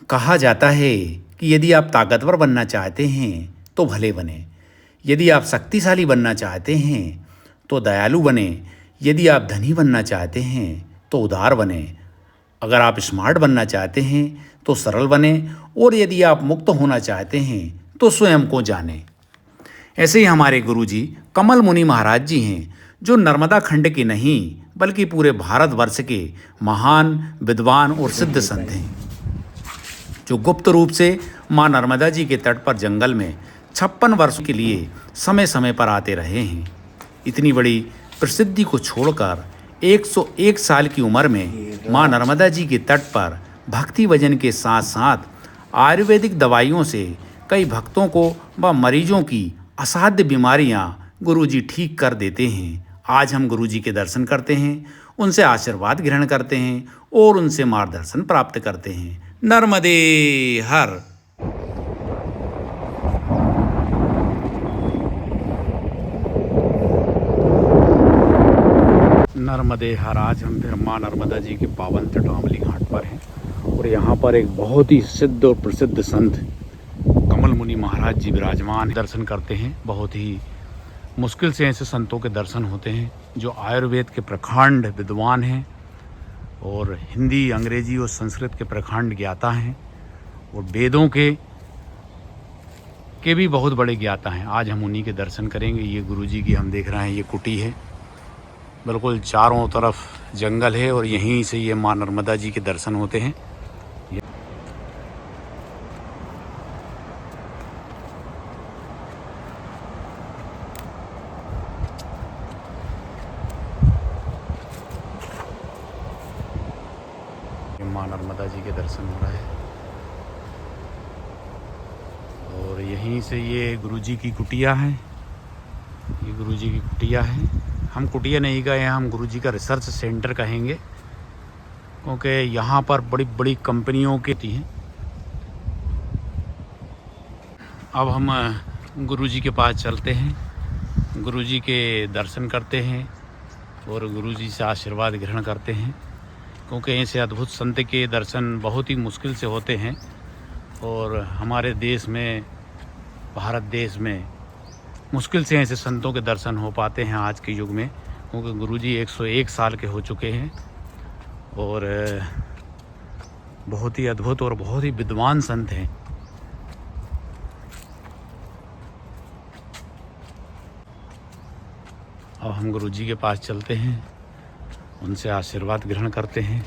कहा जाता है कि यदि आप ताकतवर बनना चाहते हैं तो भले बने, यदि आप शक्तिशाली बनना चाहते हैं तो दयालु बने, यदि आप धनी बनना चाहते हैं तो उदार बने, अगर आप स्मार्ट बनना चाहते हैं तो सरल बने, और यदि आप मुक्त होना चाहते हैं तो स्वयं को जानें। ऐसे ही हमारे गुरुजी कमल मुनि महाराज जी हैं, जो नर्मदा खंड के नहीं बल्कि पूरे भारतवर्ष के महान विद्वान और सिद्ध संत हैं, जो गुप्त रूप से माँ नर्मदा जी के तट पर जंगल में 56 वर्षों के लिए समय समय पर आते रहे हैं। इतनी बड़ी प्रसिद्धि को छोड़कर 101 साल की उम्र में माँ नर्मदा जी के तट पर भक्ति भजन के साथ साथ आयुर्वेदिक दवाइयों से कई भक्तों को व मरीजों की असाध्य बीमारियां गुरुजी ठीक कर देते हैं। आज हम गुरुजी के दर्शन करते हैं, उनसे आशीर्वाद ग्रहण करते हैं और उनसे मार्गदर्शन प्राप्त करते हैं। नर्मदे हर। नर्मदे हर। आज हम फिर माँ नर्मदा जी के पावन तटवामली घाट पर हैं और यहाँ पर एक बहुत ही सिद्ध और प्रसिद्ध संत कमल मुनि महाराज जी विराजमान। दर्शन करते हैं। बहुत ही मुश्किल से ऐसे संतों के दर्शन होते हैं जो आयुर्वेद के प्रखंड विद्वान हैं और हिंदी, अंग्रेजी और संस्कृत के प्रखंड ज्ञाता हैं और वेदों के भी बहुत बड़े ज्ञाता हैं। आज हम उन्हीं के दर्शन करेंगे। ये गुरुजी की हम देख रहे हैं, ये कुटी है, बिल्कुल चारों तरफ जंगल है और यहीं से ये माँ नर्मदा जी के दर्शन होते हैं। माँ नर्मदा जी के दर्शन हो रहा है और यहीं से ये गुरुजी की कुटिया है। ये गुरुजी की कुटिया है। हम कुटिया नहीं गए हैं, हम गुरुजी का रिसर्च सेंटर कहेंगे, क्योंकि यहाँ पर बड़ी बड़ी कंपनियों की हैं। अब हम गुरुजी के पास चलते हैं, गुरुजी के दर्शन करते हैं और गुरुजी से आशीर्वाद ग्रहण करते हैं, क्योंकि ऐसे अद्भुत संत के दर्शन बहुत ही मुश्किल से होते हैं और हमारे देश में, भारत देश में मुश्किल से ऐसे संतों के दर्शन हो पाते हैं आज के युग में, क्योंकि गुरुजी 101 साल के हो चुके हैं और बहुत ही अद्भुत और बहुत ही विद्वान संत हैं। अब हम गुरुजी के पास चलते हैं, उनसे आशीर्वाद ग्रहण करते हैं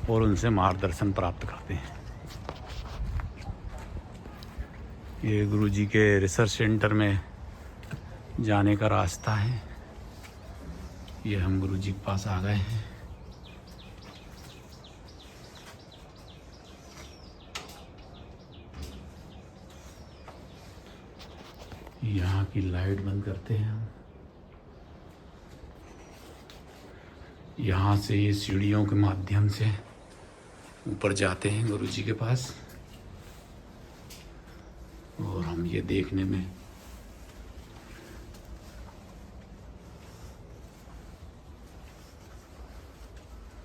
और उनसे मार्गदर्शन प्राप्त करते हैं। ये गुरुजी के रिसर्च सेंटर में जाने का रास्ता है। ये हम गुरुजी के पास आ गए हैं। यहाँ की लाइट बंद करते हैं हम। यहाँ से ये सीढ़ियों के माध्यम से ऊपर जाते हैं गुरुजी के पास और हम ये देखने में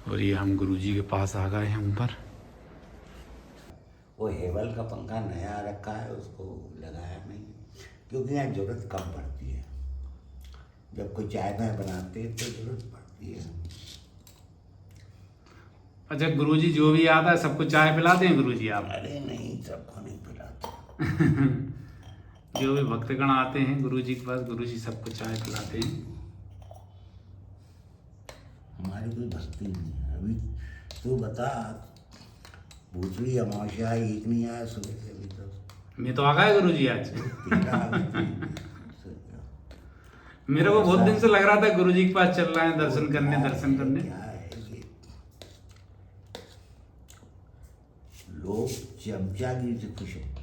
और ये हम गुरुजी के पास आ गए हैं ऊपर। वो हेवल का पंखा नया रखा है, उसको लगाया नहीं, क्योंकि यहाँ ज़रूरत कम पड़ती है। जब कोई चाय में बनाते हैं तो ज़रूरत पड़ती है। अच्छा, गुरुजी जो भी आता है सबको चाय पिलाते हैं गुरुजी आप? अरे नहीं, सबको नहीं पिलाते। जो भी भक्तगण आते हैं गुरुजी के पास, गुरुजी सबको चाय पिलाते हैं। हमारी कोई भक्ति नहीं है। अभी तू बता, दूसरी अमावस्या एक नहीं आया सुबह से अभी तक। मैं तो आ गया गुरुजी आज। मेरे को बहुत दिन से लग रहा था गुरुजी के पास चल रहा है दर्शन करने। क्या है ये? लोग चमचागिरी से खुश होते हैं।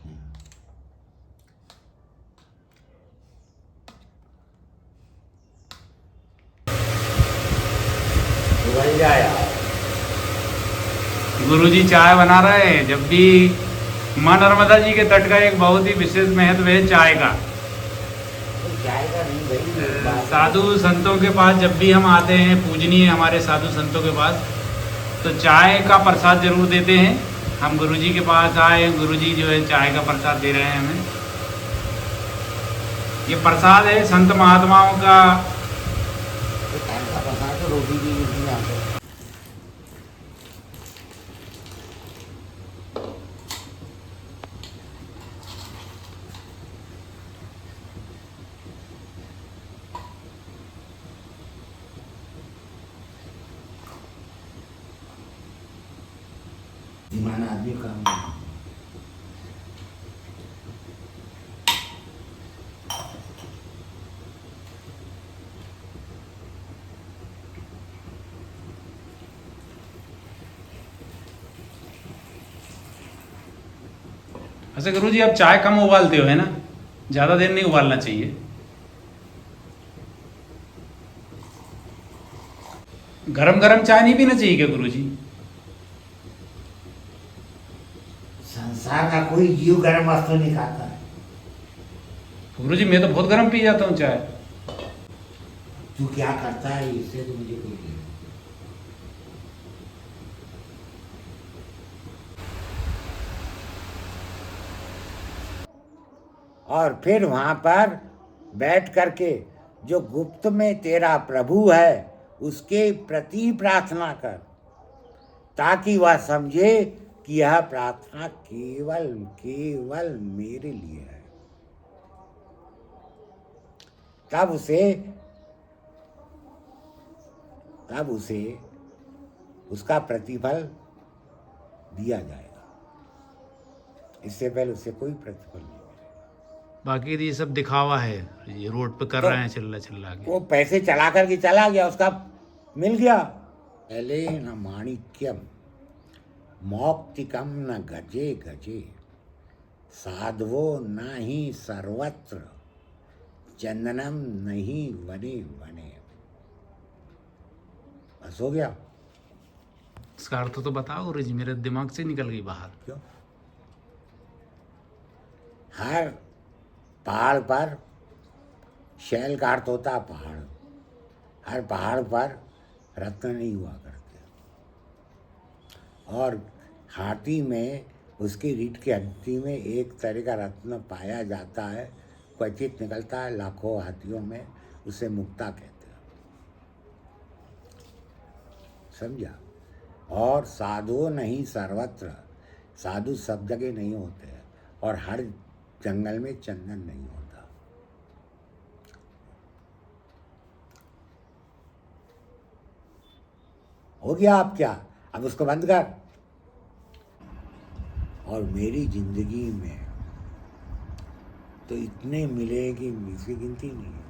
गुरुजी चाय बना रहे हैं। जब भी माँ नर्मदा जी के तट का एक बहुत ही विशेष महत्व है चाय का। साधु संतों के पास जब भी हम आते हैं, पूजनीय हमारे साधु संतों के पास, तो चाय का प्रसाद जरूर देते हैं हम गुरुजी के पास आए, गुरुजी जो है चाय का प्रसाद दे रहे हैं हमें। ये प्रसाद है संत महात्माओं का। तो टाइम का प्रसाद तो रोटी की नहीं आते। ईमान आदमी काम नहीं। अच्छा गुरुजी, आप चाय कम उबालते हो है ना, ज़्यादा देर नहीं उबालना चाहिए। गरम गरम चाय नहीं पीना चाहिए क्या गुरुजी? संसार का कोई जीव गर्म वस्तु नहीं खाता है। गुरुजी मैं तो बहुत गरम पी जाता हूँ चाय। तू क्या करता है इससे तो मुझे कोई नहीं। और फिर वहां पर बैठ करके जो गुप्त में तेरा प्रभु है उसके प्रति प्रार्थना कर, ताकि वह समझे कि यह प्रार्थना केवल केवल मेरे लिए है। तब उसे उसका प्रतिफल दिया जाएगा। इससे पहले उसे कोई प्रतिफल नहीं मिलेगा। बाकी ये सब दिखावा है, ये रोड पे कर तो रहे हैं चिल्ला के। वो पैसे चला करके चला गया, उसका मिल गया। पहले न माणिक्यम मौक्तिकम न गजे गजे, साधवो न ही सर्वत्र, चंदनम नहीं वने वने। बस हो गया। इसका अर्थ तो बताओ गुरुजी, मेरे दिमाग से निकल गई बाहर। क्यों? हर पहाड़ पर शैल का अर्थ होता है पहाड़। हर पहाड़ पर रत्न नहीं हुआ करते। और हाथी में उसकी रीढ़ की हड्डी में एक तरह का रत्न पाया जाता है, क्वचित निकलता है, लाखों हाथियों में उसे मुक्ता कहते हैं। समझा? और साधु नहीं सर्वत्र, साधु सब जगह नहीं होते हैं, और हर जंगल में चंदन नहीं होता। हो गया। आप क्या, अब उसको बंद कर। और मेरी जिंदगी में तो इतने मिले कि इसकी गिनती नहीं है।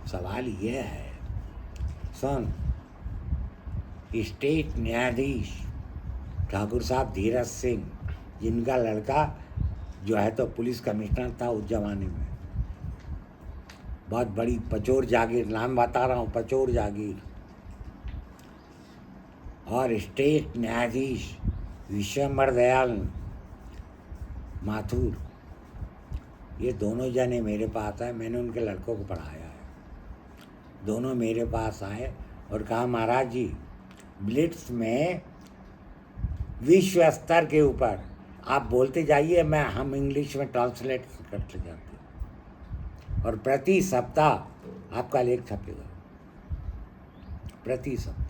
सवाल यह है, सुन, स्टेट न्यायाधीश ठाकुर साहब धीरज सिंह, जिनका लड़का जो है तो पुलिस कमिश्नर था उस जमाने में, बहुत बड़ी पचोर जागीर, नाम बता रहा हूँ, पचोर जागीर। और स्टेट न्यायाधीश विश्वम्बर दयाल माथुर, ये दोनों जने मेरे पास आए। मैंने उनके लड़कों को पढ़ाया है। दोनों मेरे पास आए और कहा, महाराज जी, ब्लिट्स में विश्व स्तर के ऊपर आप बोलते जाइए, हम इंग्लिश में ट्रांसलेट करते जाते हैं, और प्रति सप्ताह आपका लेख छपेगा, प्रति सप्ताह।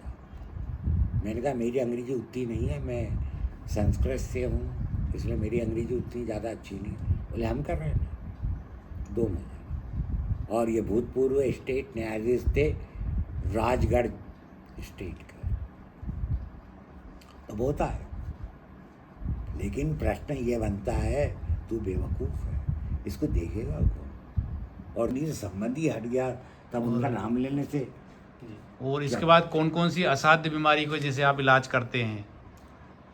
मैंने कहा, मेरी अंग्रेजी उतनी नहीं है, मैं संस्कृत से हूँ, इसलिए मेरी अंग्रेजी उतनी ज़्यादा अच्छी नहीं। बोले, हम कर रहे हैं ना, 2 महीने। और ये भूतपूर्व स्टेट न्यायाधीश थे राजगढ़ स्टेट के। अब होता है, लेकिन प्रश्न ये बनता है, तू बेवकूफ़ है, इसको देखेगा कौन? और नहीं संबंधी हट गया तब उनका नाम लेने से। और इसके बाद कौन कौन सी असाध्य बीमारी को जैसे आप इलाज करते हैं,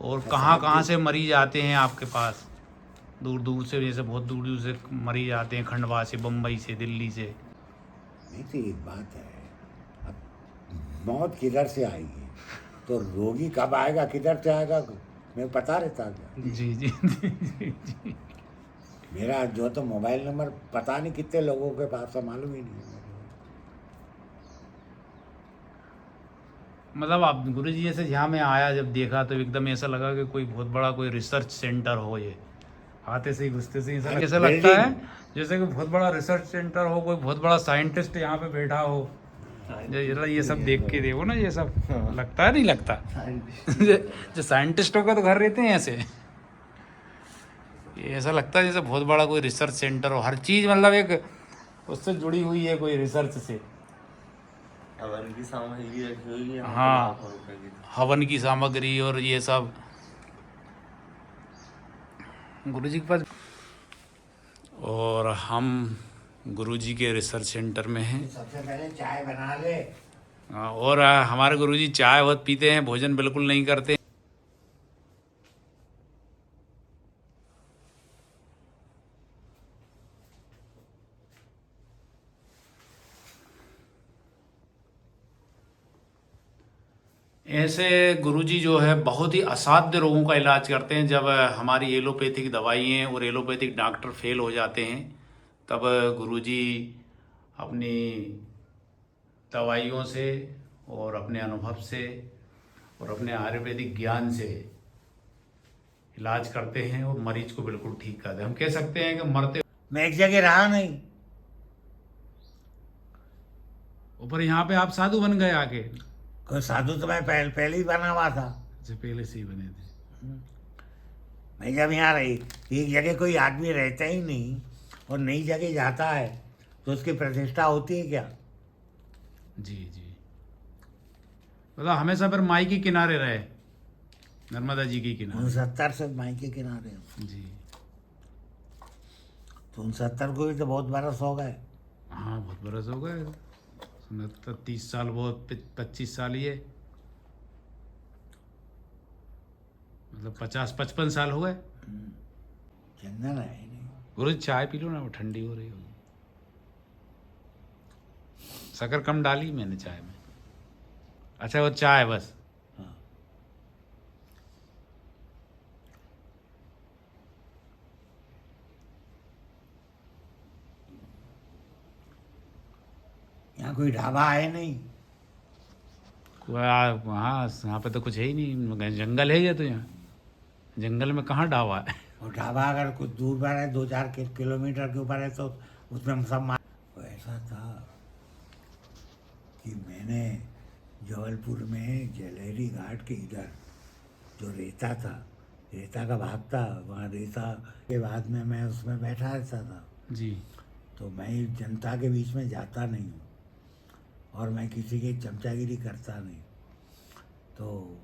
और कहाँ कहाँ से मरीज आते हैं आपके पास, दूर दूर से, जैसे बहुत दूर दूर से मरीज आते हैं, खंडवा से, बम्बई से, दिल्ली से। नहीं तो एक बात है, अब मौत किधर से आएगी तो रोगी कब आएगा, किधर से आएगा, मैं पता रहता क्या? जी जी जी। मेरा जो तो मोबाइल नंबर पता नहीं कितने लोगों के पास है, मालूम ही नहीं है। मतलब आप गुरुजी जैसे यहाँ मैं आया जब देखा तो एकदम ऐसा लगा कि कोई बहुत बड़ा कोई रिसर्च सेंटर हो ये। आते से ही घुसते से ही ऐसा लगता है जैसे कि बहुत बड़ा रिसर्च सेंटर हो, कोई बहुत बड़ा साइंटिस्ट यहाँ पे बैठा हो। ये सब देख के देखो ना, ये सब लगता है नहीं लगता जो साइंटिस्टों का तो घर रहते हैं ऐसे, ये ऐसा लगता है जैसे बहुत बड़ा कोई रिसर्च सेंटर हो, हर चीज़ मतलब एक उससे जुड़ी हुई है कोई रिसर्च से। हवन की सामग्री रखी हुई है, हाँ, लाखों रुपए की। हवन की सामग्री और ये सब गुरुजी के पास। और हम गुरुजी के रिसर्च सेंटर में हैं। सबसे पहले चाय बना ले। और हमारे गुरुजी चाय बहुत पीते हैं, भोजन बिल्कुल नहीं करते। ऐसे गुरुजी जो है बहुत ही असाध्य रोगों का इलाज करते हैं। जब हमारी एलोपैथिक दवाइयाँ और एलोपैथिक डॉक्टर फेल हो जाते हैं तब गुरुजी अपनी दवाइयों से और अपने अनुभव से और अपने आयुर्वेदिक ज्ञान से इलाज करते हैं और मरीज को बिल्कुल ठीक करते हैं। हम कह सकते हैं कि मरते मैं एक जगह रहा नहीं। ऊपर यहाँ पे आप साधु बन गए आके। कोई साधु तो मैं पहले ही बना हुआ था। अच्छा, पहले से ही बने थे। मैं जब यहाँ रही, एक जगह कोई आदमी रहता ही नहीं और नई जगह जाता है तो उसकी प्रतिष्ठा होती है क्या? जी जी, मतलब हमेशा फिर माई के किनारे रहे, नर्मदा जी के किनारे। 69 से माई के किनारे हूँ। जी तो 69 को भी तो बहुत बरस हो गए। हाँ, बहुत बरस हो गए। 69 30 साल, बहुत 25 साल ये, मतलब 50-55 साल हो गए। चंदन है ही नहीं। गुरु चाय पी लो ना, वो ठंडी हो रही होगी। शक्कर कम डाली मैंने चाय में। अच्छा, वो चाय बस। हाँ। यहाँ कोई ढाबा है नहीं। वहाँ यहाँ पे तो कुछ है ही नहीं, जंगल है ये तो। यहाँ जंगल में कहाँ ढाबा है? और ढाबा अगर कुछ दूर पर है, 2-4 किलोमीटर के ऊपर है, तो उसमें सब ऐसा था कि मैंने जबलपुर में जलेरी घाट के इधर जो रेता था, रेता का भाग था, वहाँ रेता के बाद में मैं उसमें बैठा रहता था। जी। तो मैं जनता के बीच में जाता नहीं हूँ और मैं किसी की चमचागिरी करता नहीं। तो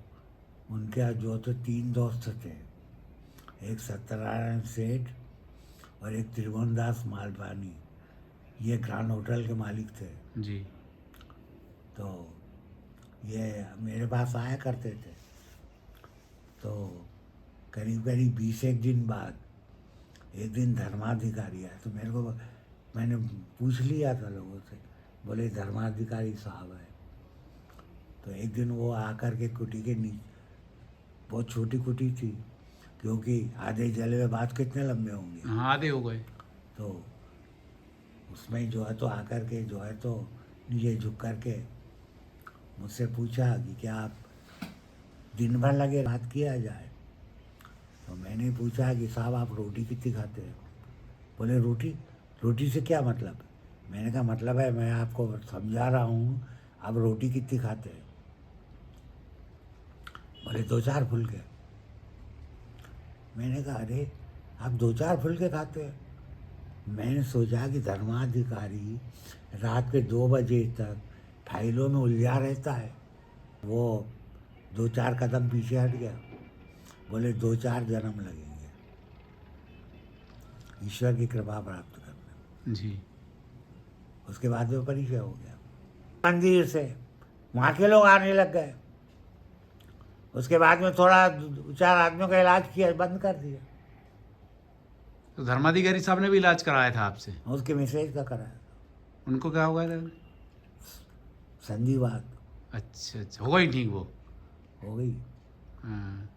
उनके जो तो 3 दोस्त थे, एक सत्यनारायण सेठ और एक त्रिभुवनदास मालपानी, ये ग्रैंड होटल के मालिक थे। जी। तो ये मेरे पास आया करते थे। तो करीब करीब 20 दिन बाद एक दिन धर्माधिकारी आया। तो मेरे को, मैंने पूछ लिया था लोगों से, बोले धर्माधिकारी साहब है। तो एक दिन वो आकर के कुटी के नीचे, बहुत छोटी कुटी थी क्योंकि आधे जले में बात कितने लंबे होंगे। हाँ, आधे हो गए। तो उसमें जो है तो आकर के जो है तो नीचे झुक कर के मुझसे पूछा कि क्या आप दिन भर लगे बात किया जाए। तो मैंने पूछा कि साहब आप रोटी कितनी खाते हैं? बोले रोटी? रोटी से क्या मतलब? मैंने कहा मतलब है, मैं आपको समझा रहा हूँ, आप रोटी कितनी खाते हैं? बोले 2-4 फुलके। मैंने कहा अरे आप 2-4 फुलके खाते हैं? मैंने सोचा कि धर्माधिकारी रात के 2 बजे तक फाइलों में उलझा रहता है। वो 2-4 कदम पीछे हट गया। बोले 2-4 जन्म लगेंगे ईश्वर की कृपा प्राप्त करने। जी। उसके बाद में परिचय हो गया मंदिर से, वहाँ के लोग आने लग गए। उसके बाद में थोड़ा 4 आदमियों का इलाज किया, बंद कर दिया। तो धर्माधिकारी साहब ने भी इलाज कराया था आपसे? उसके मैसेज का कराया। उनको क्या हो गया था? संधिवात अच्छा अच्छा, हो गई ठीक वो? हो गई। हाँ।